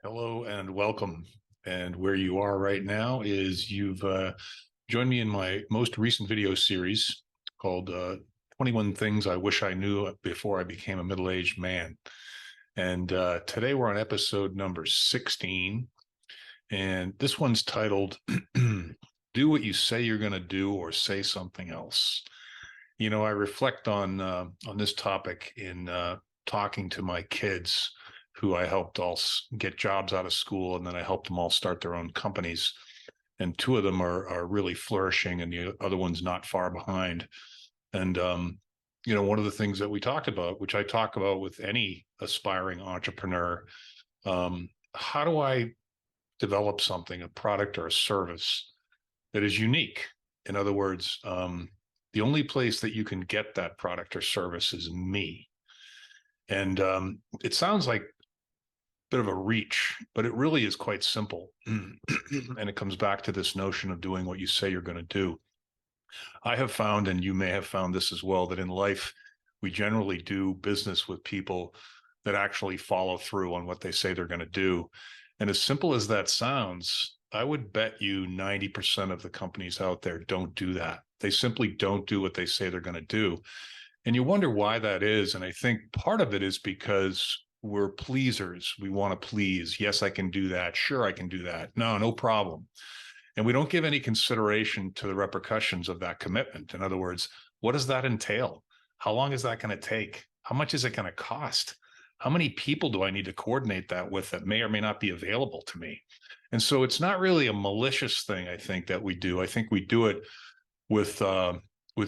Hello and welcome. And where you are right now is you've joined me in my most recent video series called 21 Things I Wish I Knew Before I Became a Middle-Aged Man. And today we're on episode number 16. And this one's titled, Do What You Say You're Going to Do or Say Something Else. You know, I reflect on this topic in talking to my kids who I helped all get jobs out of school, and then I helped them all start their own companies. And two of them are really flourishing, and the other one's not far behind. And you know, one of the things that we talked about, which I talk about with any aspiring entrepreneur, how do I develop something, a product or a service that is unique? In other words, the only place that you can get that product or service is me. And it sounds like bit of a reach, but it really is quite simple. And it comes back to this notion of doing what you say you're going to do. I have found, and you may have found this as well, that in life, we generally do business with people that actually follow through on what they say they're going to do. And as simple as that sounds, I would bet you 90% of the companies out there don't do that. They simply don't do what they say they're going to do. And you wonder why that is. And I think part of it is because we're pleasers. We want to please. Yes, I can do that. Sure, I can do that. No problem. And we don't give any consideration to the repercussions of that commitment. In other words, what does that entail? How long is that going to take? How much is it going to cost? How many people do I need to coordinate that with that may or may not be available to me? And so it's not really a malicious thing, I think, that we do. I think we do it with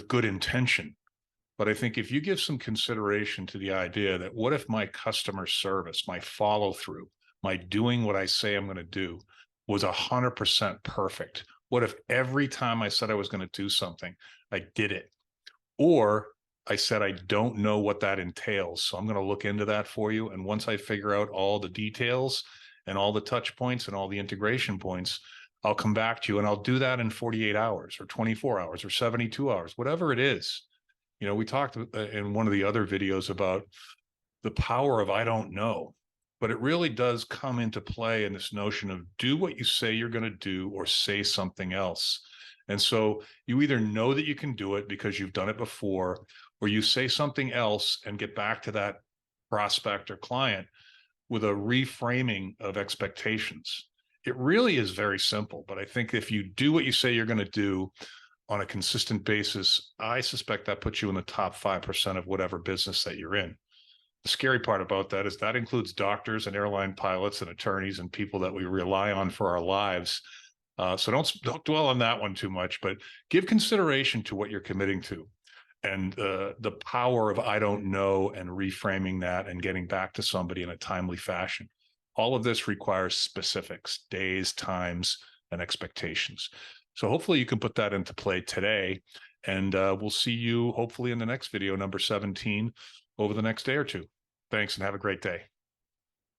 good intention. But I think if you give some consideration to the idea that what if my customer service, my follow through, my doing what I say I'm going to do was 100% perfect? What if every time I said I was going to do something, I did it? Or I said, I don't know what that entails, so I'm going to look into that for you. And once I figure out all the details and all the touch points and all the integration points, I'll come back to you and I'll do that in 48 hours or 24 hours or 72 hours, whatever it is. You know, we talked in one of the other videos about the power of I don't know, but it really does come into play in this notion of do what you say you're going to do or say something else. And so you either know that you can do it because you've done it before, or you say something else and get back to that prospect or client with a reframing of expectations. It really is very simple, but I think if you do what you say you're going to do on a consistent basis, I suspect that puts you in the top 5% of whatever business that you're in. The scary part about that is that includes doctors and airline pilots and attorneys and people that we rely on for our lives. So don't dwell on that one too much, but give consideration to what you're committing to and the power of I don't know and reframing that and getting back to somebody in a timely fashion. All of this requires specifics, days, times, and expectations. So hopefully you can put that into play today, and we'll see you hopefully in the next video, number 17, over the next day or two. Thanks and have a great day.